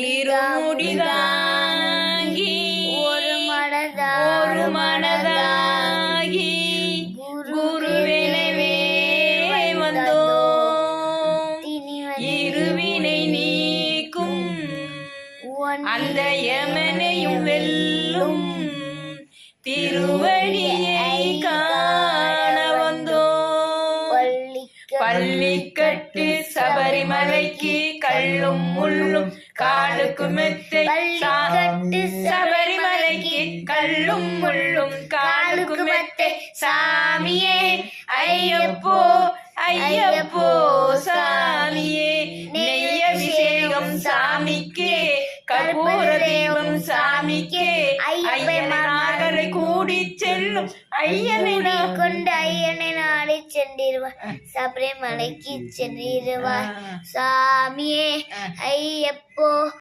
இருமுடி தாங்கி ஒரு மனதாகி குருவெனவே வந்தோம். இருவினை நீக்கும் அந்த யமனையும் வெல்லும் திருவடியை காண வந்தோம். பள்ளிக்கட்டு சபரிமலைக்கு கள்ளும் முள்ளும் காலுக்கு மெத்தை. சபரிமலைக்கு கள்ளும் முள்ளும் காலுக்கு மெத்தை. சாமியே ஐயப்போ ஐயப்போ சாமியே. நெய் அபிஷேகம் சாமிக்கே, கற்பூர தெய்வம் சாமிக்கே. ஐயனாரை கூடி செல்லும் ஐயனை கொண்டு ஐயனை நாடி சென்றிருவார். சபரிமலைக்கு சென்றிருவார். சாமியே ஐயப்போ